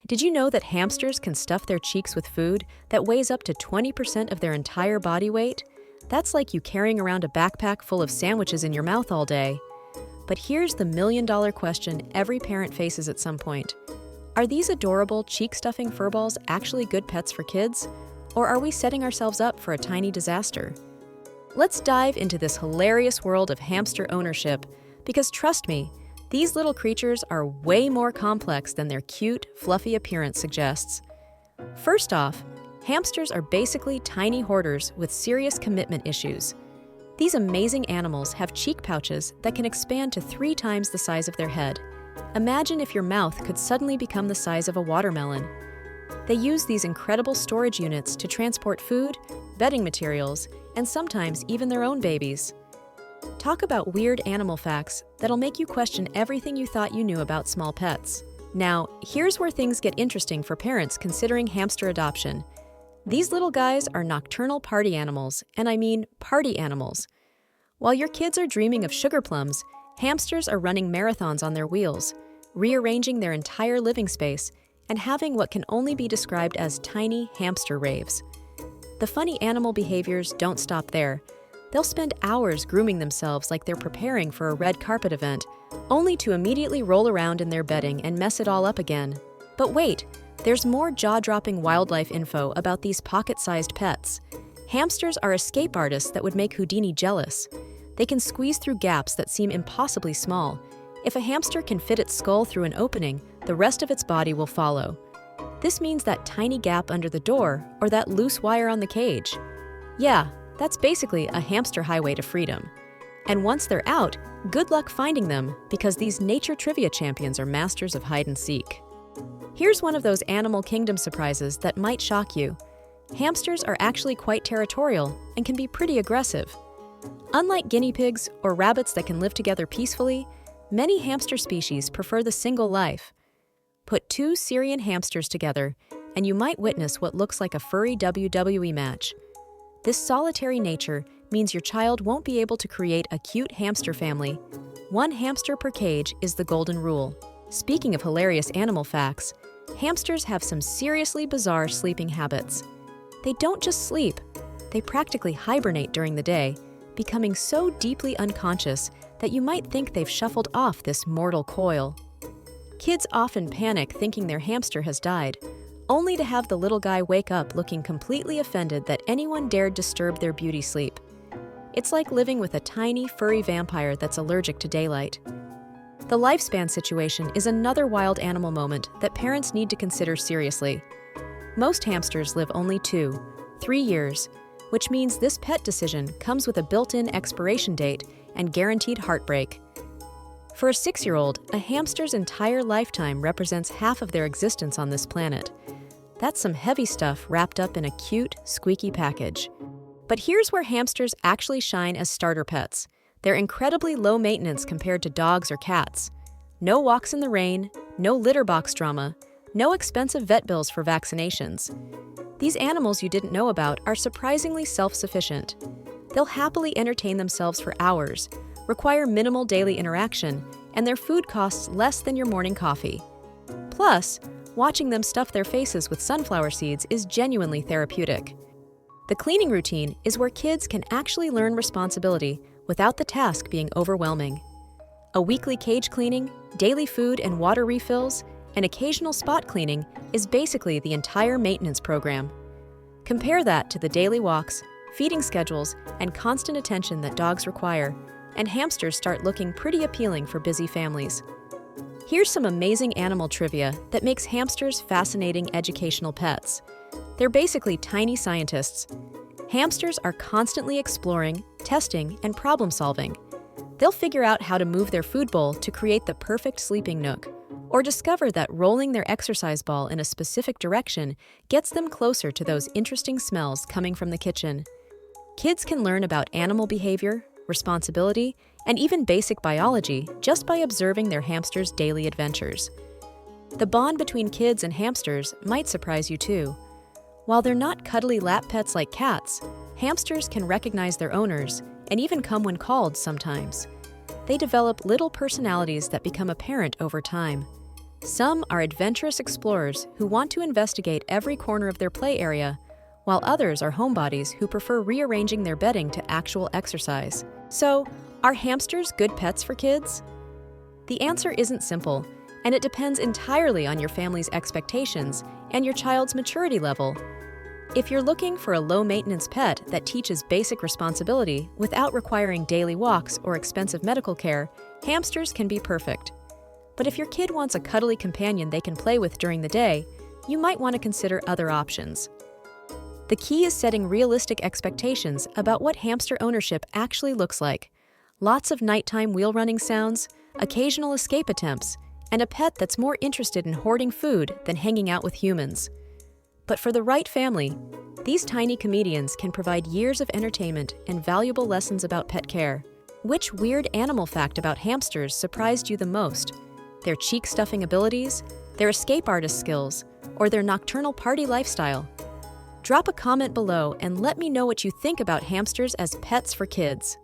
Did you know that hamsters can stuff their cheeks with food that weighs up to 20% of their entire body weight? That's like you carrying around a backpack full of sandwiches in your mouth all day. But here's the million-dollar question every parent faces at some point. Are these adorable, cheek-stuffing furballs actually good pets for kids? Or are we setting ourselves up for a tiny disaster? Let's dive into this hilarious world of hamster ownership, because trust me, these little creatures are way more complex than their cute, fluffy appearance suggests. First off, hamsters are basically tiny hoarders with serious commitment issues. These amazing animals have cheek pouches that can expand to 3 times the size of their head. Imagine if your mouth could suddenly become the size of a watermelon. They use these incredible storage units to transport food, bedding materials, and sometimes even their own babies. Talk about weird animal facts that'll make you question everything you thought you knew about small pets. Now, here's where things get interesting for parents considering hamster adoption. These little guys are nocturnal party animals, and I mean party animals. While your kids are dreaming of sugar plums, hamsters are running marathons on their wheels, rearranging their entire living space, and having what can only be described as tiny hamster raves. The funny animal behaviors don't stop there. They'll spend hours grooming themselves like they're preparing for a red carpet event, only to immediately roll around in their bedding and mess it all up again. But wait, there's more jaw-dropping wildlife info about these pocket-sized pets. Hamsters are escape artists that would make Houdini jealous. They can squeeze through gaps that seem impossibly small. If a hamster can fit its skull through an opening, the rest of its body will follow. This means that tiny gap under the door or that loose wire on the cage. Yeah, that's basically a hamster highway to freedom. And once they're out, good luck finding them because these nature trivia champions are masters of hide and seek. Here's one of those animal kingdom surprises that might shock you. Hamsters are actually quite territorial and can be pretty aggressive. Unlike guinea pigs or rabbits that can live together peacefully, many hamster species prefer the single life. Put 2 Syrian hamsters together, and you might witness what looks like a furry WWE match. This solitary nature means your child won't be able to create a cute hamster family. 1 hamster per cage is the golden rule. Speaking of hilarious animal facts, hamsters have some seriously bizarre sleeping habits. They don't just sleep, they practically hibernate during the day, becoming so deeply unconscious that you might think they've shuffled off this mortal coil. Kids often panic thinking their hamster has died, only to have the little guy wake up looking completely offended that anyone dared disturb their beauty sleep. It's like living with a tiny, furry vampire that's allergic to daylight. The lifespan situation is another wild animal moment that parents need to consider seriously. Most hamsters live only 2-3 years, which means this pet decision comes with a built-in expiration date and guaranteed heartbreak. For a 6-year-old, a hamster's entire lifetime represents half of their existence on this planet. That's some heavy stuff wrapped up in a cute, squeaky package. But here's where hamsters actually shine as starter pets. They're incredibly low maintenance compared to dogs or cats. No walks in the rain, no litter box drama, no expensive vet bills for vaccinations. These animals you didn't know about are surprisingly self-sufficient. They'll happily entertain themselves for hours, require minimal daily interaction, and their food costs less than your morning coffee. Plus, watching them stuff their faces with sunflower seeds is genuinely therapeutic. The cleaning routine is where kids can actually learn responsibility without the task being overwhelming. A weekly cage cleaning, daily food and water refills, and occasional spot cleaning is basically the entire maintenance program. Compare that to the daily walks, feeding schedules, and constant attention that dogs require, and hamsters start looking pretty appealing for busy families. Here's some amazing animal trivia that makes hamsters fascinating educational pets. They're basically tiny scientists. Hamsters are constantly exploring, testing, and problem-solving. They'll figure out how to move their food bowl to create the perfect sleeping nook, or discover that rolling their exercise ball in a specific direction gets them closer to those interesting smells coming from the kitchen. Kids can learn about animal behavior, responsibility, and even basic biology just by observing their hamsters' daily adventures. The bond between kids and hamsters might surprise you too. While they're not cuddly lap pets like cats, hamsters can recognize their owners and even come when called sometimes. They develop little personalities that become apparent over time. Some are adventurous explorers who want to investigate every corner of their play area, while others are homebodies who prefer rearranging their bedding to actual exercise. So, are hamsters good pets for kids? The answer isn't simple, and it depends entirely on your family's expectations and your child's maturity level. If you're looking for a low-maintenance pet that teaches basic responsibility without requiring daily walks or expensive medical care, hamsters can be perfect. But if your kid wants a cuddly companion they can play with during the day, you might want to consider other options. The key is setting realistic expectations about what hamster ownership actually looks like. Lots of nighttime wheel-running sounds, occasional escape attempts, and a pet that's more interested in hoarding food than hanging out with humans. But for the right family, these tiny comedians can provide years of entertainment and valuable lessons about pet care. Which weird animal fact about hamsters surprised you the most? Their cheek-stuffing abilities, their escape artist skills, or their nocturnal party lifestyle? Drop a comment below and let me know what you think about hamsters as pets for kids.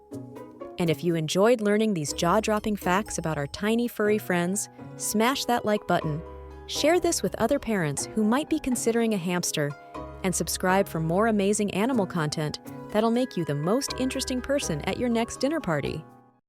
And if you enjoyed learning these jaw-dropping facts about our tiny furry friends, smash that like button, share this with other parents who might be considering a hamster, and subscribe for more amazing animal content that'll make you the most interesting person at your next dinner party.